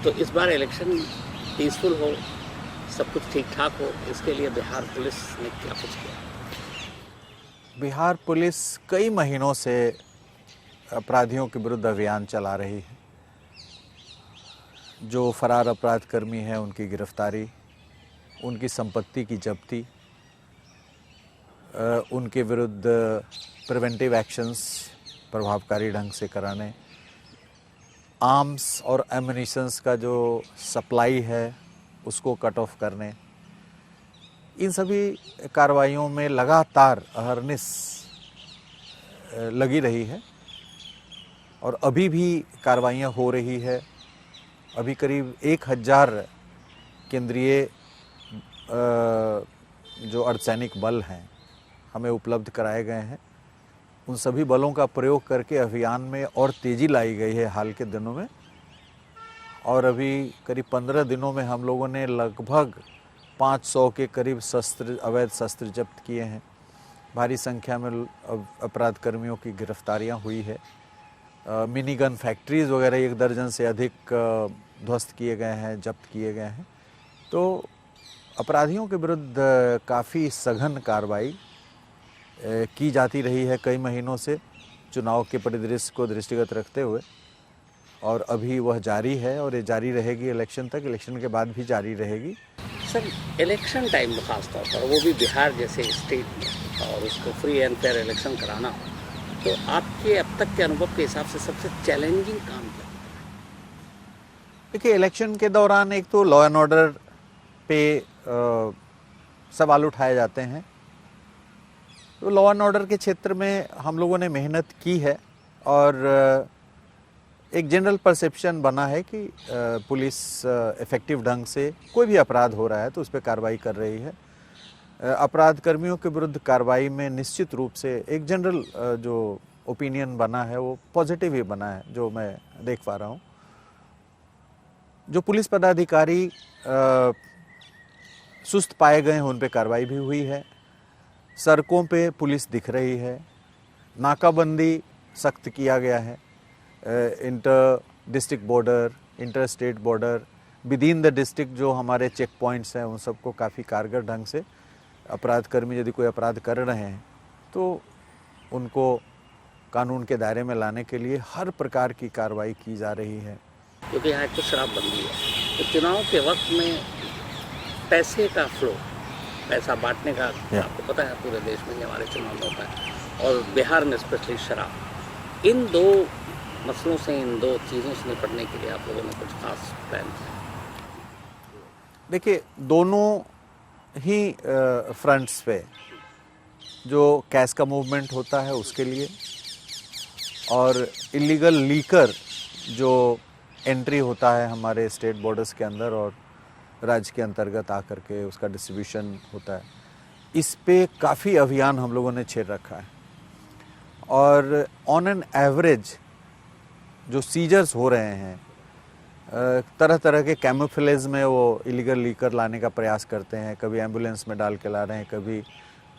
तो इस बार election peaceful हो, सब कुछ ठीक ठाक हो, इसके लिए बिहार पुलिस ने क्या कुछ किया? बिहार पुलिस कई महीनों से अपराधियों के विरुद्ध अभियान चला रही है। जो फरार अपराध कर्मी हैं उनकी गिरफ्तारी, उनकी संपत्ति की जब्ती, उनके विरुद्ध प्रिवेंटिव एक्शंस प्रभावकारी ढंग से कराने, आर्म्स और एम्युनिशंस का जो सप्लाई है उसको कट ऑफ करने, इन सभी कार्रवाइयों में लगातार अहर्निश लगी रही है और अभी भी कार्रवाइयाँ हो रही है। अभी करीब 1000 केंद्रीय जो अर्धसैनिक बल हैं हमें उपलब्ध कराए गए हैं। उन सभी बलों का प्रयोग करके अभियान में और तेज़ी लाई गई है हाल के दिनों में, और अभी करीब 15 दिनों में हम लोगों ने लगभग 500 के करीब अवैध शस्त्र जब्त किए हैं। भारी संख्या में अपराध कर्मियों की गिरफ्तारियां हुई है। मिनी गन फैक्ट्रीज़ वगैरह 1 दर्जन से अधिक ध्वस्त किए गए हैं, जब्त किए गए हैं। तो अपराधियों के विरुद्ध काफ़ी सघन कार्रवाई की जाती रही है कई महीनों से, चुनाव के परिदृश्य को दृष्टिगत रखते हुए, और अभी वह जारी है और ये जारी रहेगी इलेक्शन तक, इलेक्शन के बाद भी जारी रहेगी। सर, इलेक्शन टाइम में खास तौर पर, वो भी बिहार जैसे स्टेट में, और उसको फ्री एंड फेयर इलेक्शन कराना, तो आपके अब तक के अनुभव के हिसाब से सबसे चैलेंजिंग काम क्या? देखिए, इलेक्शन के दौरान एक तो लॉ एंड ऑर्डर पे सवाल उठाए जाते हैं। तो लॉ एंड ऑर्डर के क्षेत्र में हम लोगों ने मेहनत की है और एक जनरल परसेप्शन बना है कि पुलिस इफेक्टिव ढंग से कोई भी अपराध हो रहा है तो उस पर कार्रवाई कर रही है। अपराध कर्मियों के विरुद्ध कार्रवाई में निश्चित रूप से एक जनरल जो ओपिनियन बना है वो पॉजिटिव ही बना है, जो मैं देख पा रहा हूँ। जो पुलिस पदाधिकारी सुस्त पाए गए हैं उन पे कार्रवाई भी हुई है। सड़कों पे पुलिस दिख रही है, नाकाबंदी सख्त किया गया है। Inter district border, inter state border, with in the district जो हमारे चेक पॉइंट्स हैं उन सबको काफ़ी कारगर ढंग से अपराध कर्मी यदि कोई अपराध कर रहे हैं तो उनको कानून के दायरे में लाने के लिए हर प्रकार की कार्रवाई की जा रही है। क्योंकि यहाँ तो शराबबंदी है, तो चुनाव के वक्त में पैसे का फ्लो, पैसा बांटने का आपको पता है पूरे देश में हमारे चुनाव में होता है, और बिहार में स्पेशली शराब, इन दो मसलों से, इन दो चीज़ों से निपटने के लिए आप लोगों ने कुछ खास प्लान किया? देखिए, दोनों ही फ्रंट्स पे जो कैश का मूवमेंट होता है उसके लिए, और इलीगल लीकर जो एंट्री होता है हमारे स्टेट बॉर्डर्स के अंदर और राज्य के अंतर्गत आकर के उसका डिस्ट्रीब्यूशन होता है, इस पे काफ़ी अभियान हम लोगों ने छेड़ रखा है। और ऑन एन एवरेज जो सीजर्स हो रहे हैं, तरह तरह के कैमोफ्लेज में वो इलीगल लीकर लाने का प्रयास करते हैं। कभी एम्बुलेंस में डाल के ला रहे हैं, कभी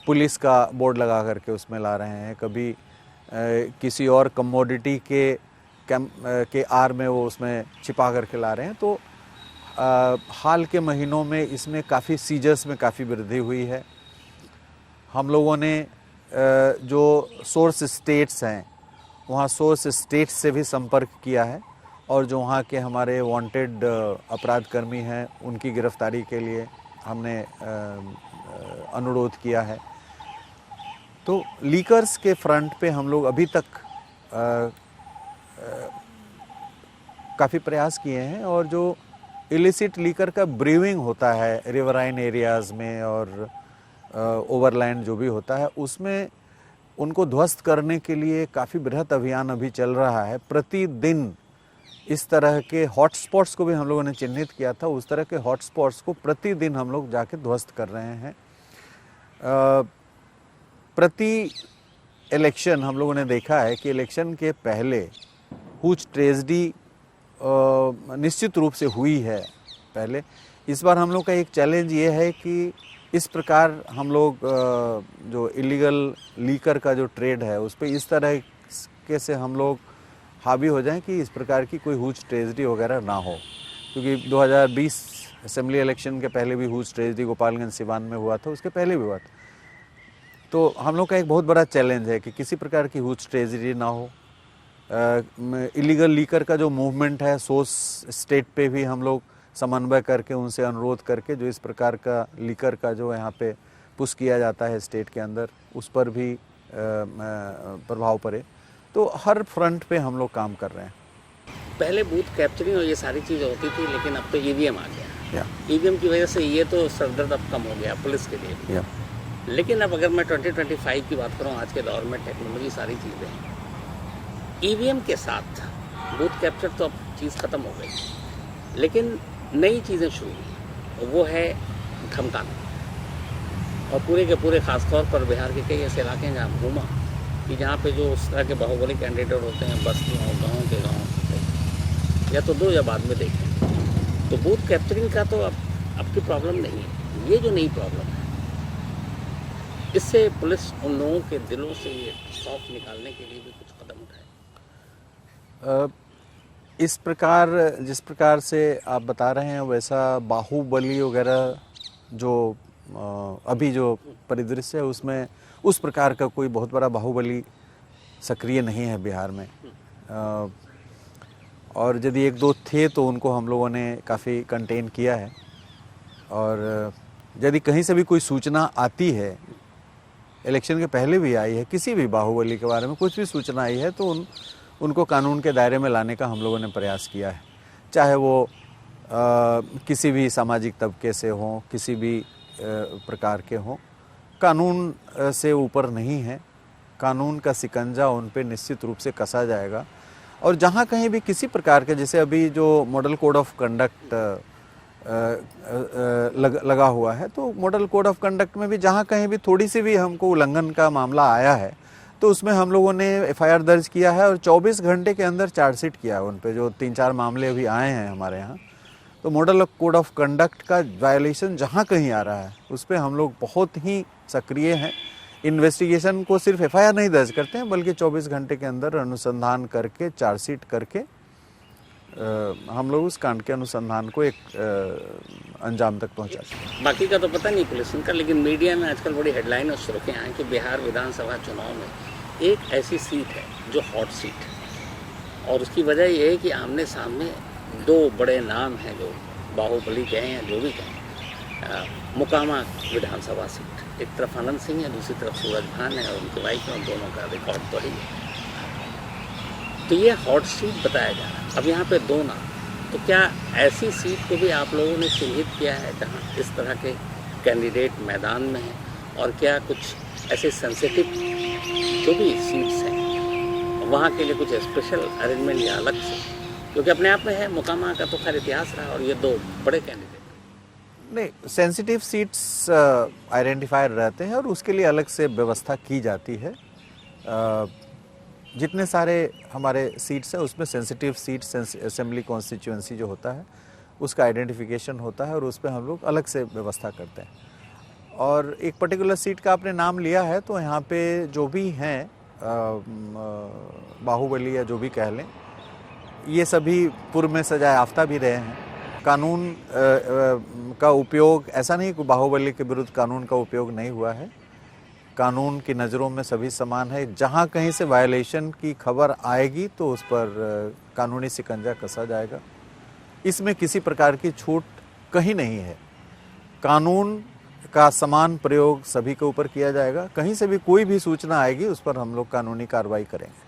पुलिस का बोर्ड लगा करके उसमें ला रहे हैं, कभी किसी और कमोडिटी के आर में वो उसमें छिपा करके ला रहे हैं। तो हाल के महीनों में इसमें काफ़ी सीजर्स में काफ़ी वृद्धि हुई है। हम लोगों ने जो सोर्स स्टेट्स हैं वहाँ सोर्स स्टेट्स से भी संपर्क किया है, और जो वहाँ के हमारे वांटेड अपराध कर्मी हैं उनकी गिरफ्तारी के लिए हमने अनुरोध किया है। तो लीकर्स के फ्रंट पे हम लोग अभी तक काफ़ी प्रयास किए हैं, और जो इलिसिट लीकर का ब्रीविंग होता है रिवराइन एरियाज़ में और ओवरलैंड जो भी होता है उसमें उनको ध्वस्त करने के लिए काफ़ी बृहत अभियान अभी चल रहा है। प्रतिदिन इस तरह के हॉटस्पॉट्स को भी हम लोगों ने चिन्हित किया था, उस तरह के हॉटस्पॉट्स को प्रतिदिन हम लोग जाके ध्वस्त कर रहे हैं। प्रति इलेक्शन हम लोगों ने देखा है कि इलेक्शन के पहले हुज ट्रेजेडी निश्चित रूप से हुई है पहले। इस बार हम लोग का एक चैलेंज ये है कि इस प्रकार हम लोग जो इलीगल लीकर का जो ट्रेड है उस पर इस तरह के से हम लोग हावी हो जाएं कि इस प्रकार की कोई हुज ट्रेजेडी वगैरह ना हो। क्योंकि 2020 असेंबली इलेक्शन के पहले भी हुज ट्रेजडी गोपालगंज सिवान में हुआ था, उसके पहले भी हुआ था। तो हम लोग का एक बहुत बड़ा चैलेंज है कि किसी प्रकार की हुज ट्रेजडी ना हो। इलीगल लीकर का जो मूवमेंट है, सोर्स स्टेट पे भी हम लोग समन्वय करके उनसे अनुरोध करके जो इस प्रकार का लीकर का जो यहाँ पे पुश किया जाता है स्टेट के अंदर, उस पर भी प्रभाव पड़े। तो हर फ्रंट पे हम लोग काम कर रहे हैं। पहले बूथ कैप्चरिंग और ये सारी चीज़ें होती थी, लेकिन अब तो ईवीएम आ गया। ईवीएम की वजह से ये तो सरदर्द अब कम हो गया पुलिस के लिए भी। लेकिन अब अगर मैं 2025 की बात करूँ, आज के दौर में टेक्नोलॉजी सारी चीज़ें हैं, ईवीएम के साथ बूथ कैप्चर तो अब चीज़ ख़त्म हो गई, लेकिन नई चीज़ें शुरू हुई, वो है धमकाना। और पूरे के पूरे खासतौर पर बिहार के कई ऐसे इलाके हैं जहाँ घूमा कि जहाँ पे जो उस तरह के बाहुबली कैंडिडेट होते हैं, बस्तियों गाँव के गाँव, या तो दो या बाद में देखें, तो बूथ कैप्चरिंग का तो अब की प्रॉब्लम नहीं है। ये जो नई प्रॉब्लम है, इससे पुलिस उन लोगों के दिलों से ये खौफ निकालने के लिए भी कुछ कदम उठाए। इस प्रकार जिस प्रकार से आप बता रहे हैं, वैसा बाहुबली वगैरह जो अभी जो परिदृश्य है, उसमें उस प्रकार का कोई बहुत बड़ा बाहुबली सक्रिय नहीं है बिहार में। और यदि एक दो थे तो उनको हम लोगों ने काफ़ी कंटेन किया है। और यदि कहीं से भी कोई सूचना आती है, इलेक्शन के पहले भी आई है, किसी भी बाहुबली के बारे में कुछ भी सूचना आई है, तो उनको कानून के दायरे में लाने का हम लोगों ने प्रयास किया है। चाहे वो किसी भी सामाजिक तबके से हों, किसी भी प्रकार के हों, कानून से ऊपर नहीं है। कानून का शिकंजा उन पे निश्चित रूप से कसा जाएगा। और जहाँ कहीं भी किसी प्रकार के, जैसे अभी जो मॉडल कोड ऑफ कंडक्ट लगा हुआ है, तो मॉडल कोड ऑफ कंडक्ट में भी जहाँ कहीं भी थोड़ी सी भी हमको उल्लंघन का मामला आया है, तो उसमें हम लोगों ने एफआईआर दर्ज किया है और 24 घंटे के अंदर चार्जशीट किया है उन पे। जो 3-4 मामले अभी आए हैं हमारे यहाँ, तो मॉडल कोड ऑफ कंडक्ट का वायलेशन जहाँ कहीं आ रहा है, उस पर हम लोग बहुत ही सक्रिय हैं। इन्वेस्टिगेशन को सिर्फ एफआईआर नहीं दर्ज करते हैं, बल्कि 24 घंटे के अंदर अनुसंधान करके, चार्जशीट करके हम लोग उस कांड के अनुसंधान को एक अंजाम तक पहुंचाते हैं। बाकी का तो पता नहीं पुलिस का, लेकिन मीडिया में आजकल बड़ी हेडलाइन और सुर्खियाँ हैं कि बिहार विधानसभा चुनाव में एक ऐसी सीट है जो हॉट सीट है, और उसकी वजह यह है कि आमने सामने दो बड़े नाम हैं, जो बाहुबली कहें या जो भी कहें। मुकामा विधानसभा सीट, एक तरफ आनंद सिंह है, दूसरी तरफ सूरज भान है और उनके वाइफ है, दोनों का रिकॉर्ड तो ही है। तो ये हॉट सीट बताया जा रहा है। अब यहाँ पे दो नाम, तो क्या ऐसी सीट को भी आप लोगों ने चिन्हित किया है जहाँ इस तरह के कैंडिडेट मैदान में हैं? और क्या कुछ ऐसे सेंसिटिव जो भी सीट्स हैं, वहाँ के लिए कुछ स्पेशल अरेंजमेंट या अलग से, क्योंकि अपने आप में है मुकामा का तो खैर इतिहास रहा, और ये दो बड़े कैंडिडेट नहीं, सेंसिटिव सीट्स आइडेंटिफायर रहते हैं और उसके लिए अलग से व्यवस्था की जाती है। जितने सारे हमारे सीट्स हैं, उसमें सेंसिटिव सीट्स, असेंबली कॉन्स्टिट्यूएंसी जो होता है, उसका आइडेंटिफिकेशन होता है और उस पर हम लोग अलग से व्यवस्था करते हैं। और एक पर्टिकुलर सीट का आपने नाम लिया है, तो यहाँ पे जो भी हैं बाहुबली या जो भी कह लें, ये सभी पूर्व में सजाए याफ्ता भी रहे हैं। कानून का उपयोग, ऐसा नहीं कि बाहुबली के विरुद्ध कानून का उपयोग नहीं हुआ है। कानून की नज़रों में सभी समान है। जहाँ कहीं से वायलेशन की खबर आएगी तो उस पर कानूनी शिकंजा कसा जाएगा। इसमें किसी प्रकार की छूट कहीं नहीं है। कानून का समान प्रयोग सभी के ऊपर किया जाएगा। कहीं से भी कोई भी सूचना आएगी, उस पर हम लोग कानूनी कार्रवाई करेंगे।